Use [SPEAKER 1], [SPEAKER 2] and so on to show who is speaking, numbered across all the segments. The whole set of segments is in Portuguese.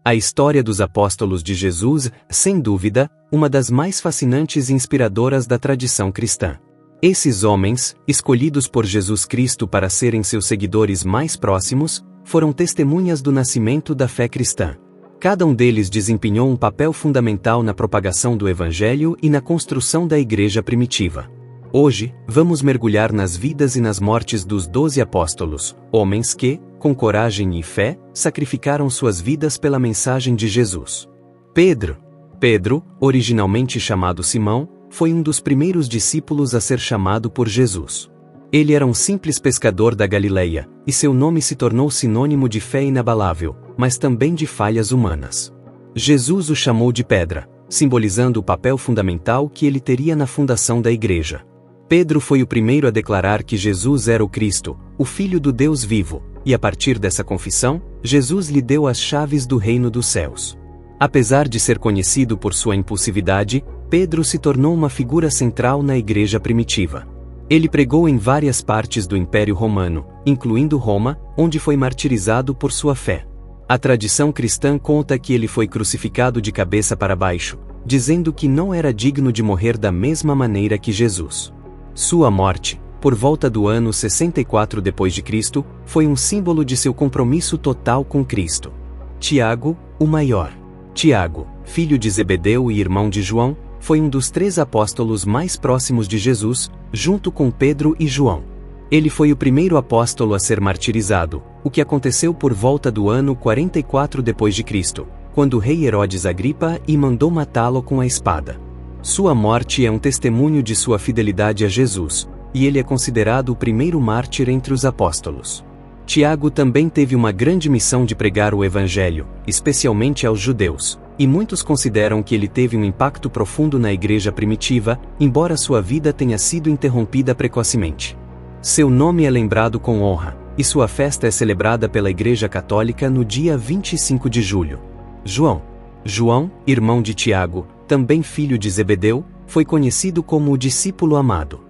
[SPEAKER 1] A história dos apóstolos de Jesus, sem dúvida, uma das mais fascinantes e inspiradoras da tradição cristã. Esses homens, escolhidos por Jesus Cristo para serem seus seguidores mais próximos, foram testemunhas do nascimento da fé cristã. Cada um deles desempenhou um papel fundamental na propagação do Evangelho e na construção da igreja primitiva. Hoje, vamos mergulhar nas vidas e nas mortes dos 12 apóstolos, homens que, com coragem e fé, sacrificaram suas vidas pela mensagem de Jesus. Pedro, originalmente chamado Simão, foi um dos primeiros discípulos a ser chamado por Jesus. Ele era um simples pescador da Galileia, e seu nome se tornou sinônimo de fé inabalável, mas também de falhas humanas. Jesus o chamou de pedra, simbolizando o papel fundamental que ele teria na fundação da igreja. Pedro foi o primeiro a declarar que Jesus era o Cristo, o Filho do Deus vivo, e a partir dessa confissão, Jesus lhe deu as chaves do reino dos céus. Apesar de ser conhecido por sua impulsividade, Pedro se tornou uma figura central na igreja primitiva. Ele pregou em várias partes do Império Romano, incluindo Roma, onde foi martirizado por sua fé. A tradição cristã conta que ele foi crucificado de cabeça para baixo, dizendo que não era digno de morrer da mesma maneira que Jesus. Sua morte, por volta do ano 64 d.C., foi um símbolo de seu compromisso total com Cristo. Tiago, o maior. Tiago, filho de Zebedeu e irmão de João, foi um dos 3 apóstolos mais próximos de Jesus, junto com Pedro e João. Ele foi o primeiro apóstolo a ser martirizado, o que aconteceu por volta do ano 44 d.C., quando o rei Herodes Agripa o mandou matá-lo com a espada. Sua morte é um testemunho de sua fidelidade a Jesus, e ele é considerado o primeiro mártir entre os apóstolos. Tiago também teve uma grande missão de pregar o Evangelho, especialmente aos judeus, e muitos consideram que ele teve um impacto profundo na igreja primitiva, embora sua vida tenha sido interrompida precocemente. Seu nome é lembrado com honra, e sua festa é celebrada pela Igreja Católica no dia 25 de julho. João, irmão de Tiago, também filho de Zebedeu, foi conhecido como o discípulo amado.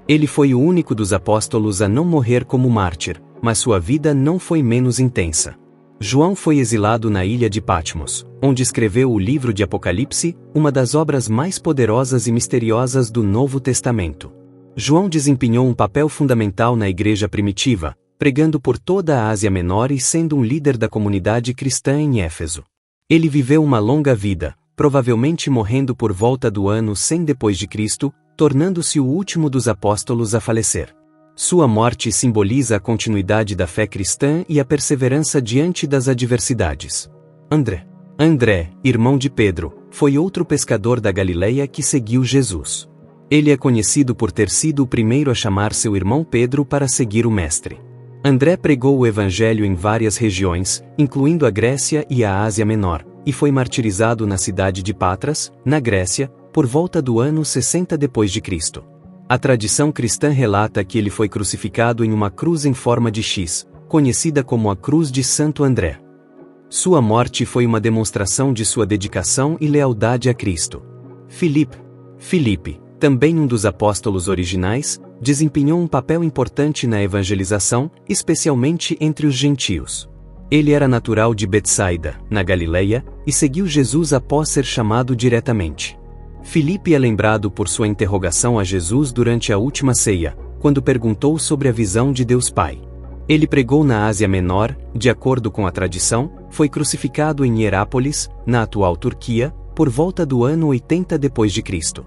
[SPEAKER 1] Ele foi o único dos apóstolos a não morrer como mártir, mas sua vida não foi menos intensa. João foi exilado na ilha de Patmos, onde escreveu o livro de Apocalipse, uma das obras mais poderosas e misteriosas do Novo Testamento. João desempenhou um papel fundamental na igreja primitiva, pregando por toda a Ásia Menor e sendo um líder da comunidade cristã em Éfeso. Ele viveu uma longa vida, provavelmente morrendo por volta do ano 100 d.C., tornando-se o último dos apóstolos a falecer. Sua morte simboliza a continuidade da fé cristã e a perseverança diante das adversidades. André, irmão de Pedro, foi outro pescador da Galileia que seguiu Jesus. Ele é conhecido por ter sido o primeiro a chamar seu irmão Pedro para seguir o Mestre. André pregou o Evangelho em várias regiões, incluindo a Grécia e a Ásia Menor, e foi martirizado na cidade de Patras, na Grécia, por volta do ano 60 d.C. A tradição cristã relata que ele foi crucificado em uma cruz em forma de X, conhecida como a Cruz de Santo André. Sua morte foi uma demonstração de sua dedicação e lealdade a Cristo. Filipe, também um dos apóstolos originais, desempenhou um papel importante na evangelização, especialmente entre os gentios. Ele era natural de Betsaida, na Galileia, e seguiu Jesus após ser chamado diretamente. Filipe é lembrado por sua interrogação a Jesus durante a última ceia, quando perguntou sobre a visão de Deus Pai. Ele pregou na Ásia Menor, de acordo com a tradição, foi crucificado em Hierápolis, na atual Turquia, por volta do ano 80 d.C.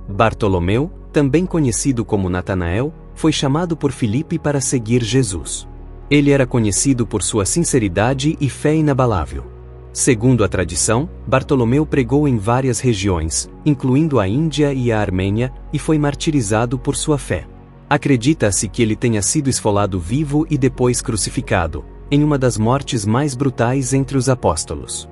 [SPEAKER 1] Bartolomeu, também conhecido como Natanael, foi chamado por Filipe para seguir Jesus. Ele era conhecido por sua sinceridade e fé inabalável. Segundo a tradição, Bartolomeu pregou em várias regiões, incluindo a Índia e a Armênia, e foi martirizado por sua fé. Acredita-se que ele tenha sido esfolado vivo e depois crucificado, em uma das mortes mais brutais entre os apóstolos.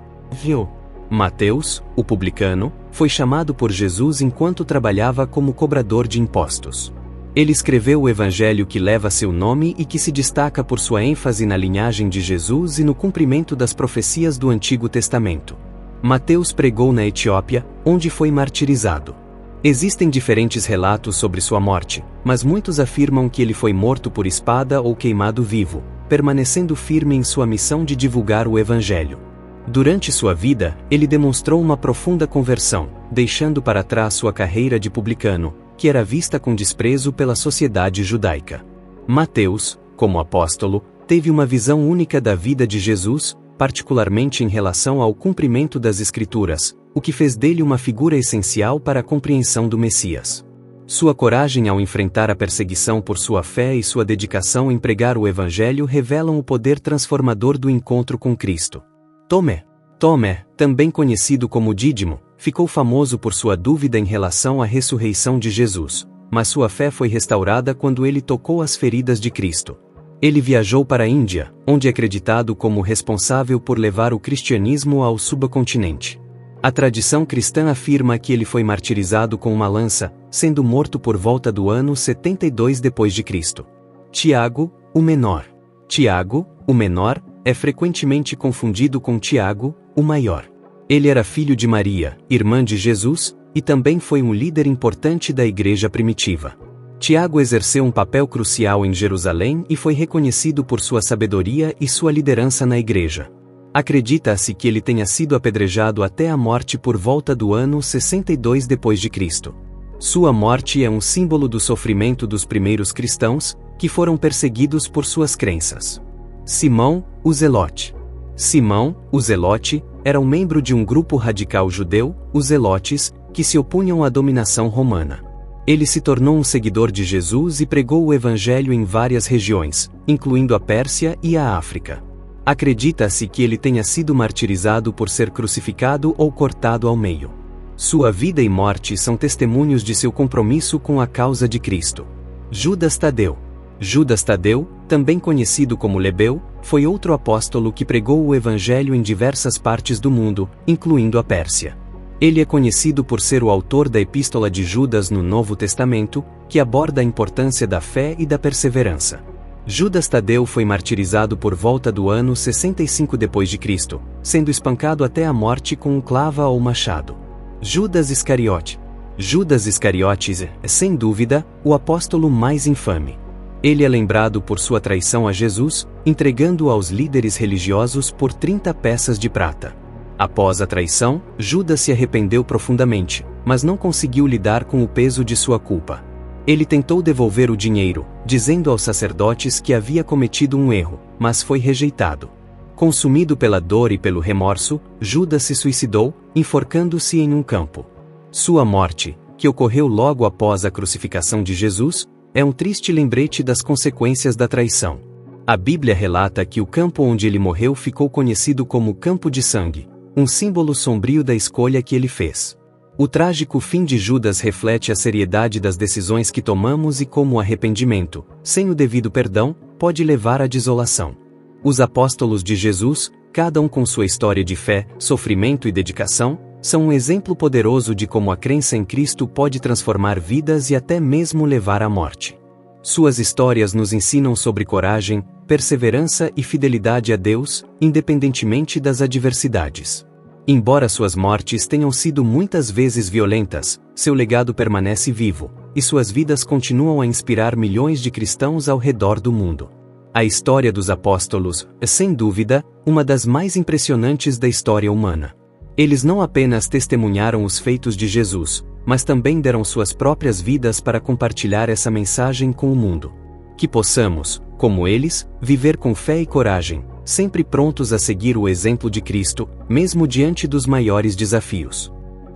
[SPEAKER 1] Mateus, o publicano, foi chamado por Jesus enquanto trabalhava como cobrador de impostos. Ele escreveu o evangelho que leva seu nome e que se destaca por sua ênfase na linhagem de Jesus e no cumprimento das profecias do Antigo Testamento. Mateus pregou na Etiópia, onde foi martirizado. Existem diferentes relatos sobre sua morte, mas muitos afirmam que ele foi morto por espada ou queimado vivo, permanecendo firme em sua missão de divulgar o Evangelho. Durante sua vida, ele demonstrou uma profunda conversão, deixando para trás sua carreira de publicano, que era vista com desprezo pela sociedade judaica. Mateus, como apóstolo, teve uma visão única da vida de Jesus, particularmente em relação ao cumprimento das Escrituras, o que fez dele uma figura essencial para a compreensão do Messias. Sua coragem ao enfrentar a perseguição por sua fé e sua dedicação em pregar o Evangelho revelam o poder transformador do encontro com Cristo. Tomé, também conhecido como Dídimo, ficou famoso por sua dúvida em relação à ressurreição de Jesus, mas sua fé foi restaurada quando ele tocou as feridas de Cristo. Ele viajou para a Índia, onde é acreditado como responsável por levar o cristianismo ao subcontinente. A tradição cristã afirma que ele foi martirizado com uma lança, sendo morto por volta do ano 72 d.C. Tiago, o Menor. Tiago, o Menor, é frequentemente confundido com Tiago, o Maior. Ele era filho de Maria, irmã de Jesus, e também foi um líder importante da igreja primitiva. Tiago exerceu um papel crucial em Jerusalém e foi reconhecido por sua sabedoria e sua liderança na igreja. Acredita-se que ele tenha sido apedrejado até a morte por volta do ano 62 d.C. Sua morte é um símbolo do sofrimento dos primeiros cristãos, que foram perseguidos por suas crenças. Simão, o Zelote. Simão, o Zelote, era um membro de um grupo radical judeu, os Zelotes, que se opunham à dominação romana. Ele se tornou um seguidor de Jesus e pregou o Evangelho em várias regiões, incluindo a Pérsia e a África. Acredita-se que ele tenha sido martirizado por ser crucificado ou cortado ao meio. Sua vida e morte são testemunhos de seu compromisso com a causa de Cristo. Judas Tadeu. Judas Tadeu, também conhecido como Lebeu, foi outro apóstolo que pregou o Evangelho em diversas partes do mundo, incluindo a Pérsia. Ele é conhecido por ser o autor da Epístola de Judas no Novo Testamento, que aborda a importância da fé e da perseverança. Judas Tadeu foi martirizado por volta do ano 65 d.C., sendo espancado até a morte com um clava ou machado. Judas Iscariote. Judas Iscariotes é, sem dúvida, o apóstolo mais infame. Ele é lembrado por sua traição a Jesus, entregando-o aos líderes religiosos por 30 peças de prata. Após a traição, Judas se arrependeu profundamente, mas não conseguiu lidar com o peso de sua culpa. Ele tentou devolver o dinheiro, dizendo aos sacerdotes que havia cometido um erro, mas foi rejeitado. Consumido pela dor e pelo remorso, Judas se suicidou, enforcando-se em um campo. Sua morte, que ocorreu logo após a crucificação de Jesus, é um triste lembrete das consequências da traição. A Bíblia relata que o campo onde ele morreu ficou conhecido como Campo de Sangue, um símbolo sombrio da escolha que ele fez. O trágico fim de Judas reflete a seriedade das decisões que tomamos e como o arrependimento, sem o devido perdão, pode levar à desolação. Os apóstolos de Jesus, cada um com sua história de fé, sofrimento e dedicação, são um exemplo poderoso de como a crença em Cristo pode transformar vidas e até mesmo levar à morte. Suas histórias nos ensinam sobre coragem, perseverança e fidelidade a Deus, independentemente das adversidades. Embora suas mortes tenham sido muitas vezes violentas, seu legado permanece vivo, e suas vidas continuam a inspirar milhões de cristãos ao redor do mundo. A história dos apóstolos é, sem dúvida, uma das mais impressionantes da história humana. Eles não apenas testemunharam os feitos de Jesus, mas também deram suas próprias vidas para compartilhar essa mensagem com o mundo. Que possamos, como eles, viver com fé e coragem, sempre prontos a seguir o exemplo de Cristo, mesmo diante dos maiores desafios.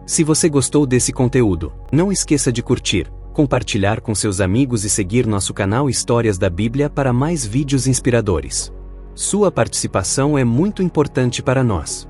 [SPEAKER 1] Se você gostou desse conteúdo, não esqueça de curtir, compartilhar com seus amigos e seguir nosso canal Histórias da Bíblia para mais vídeos inspiradores. Sua participação é muito importante para nós.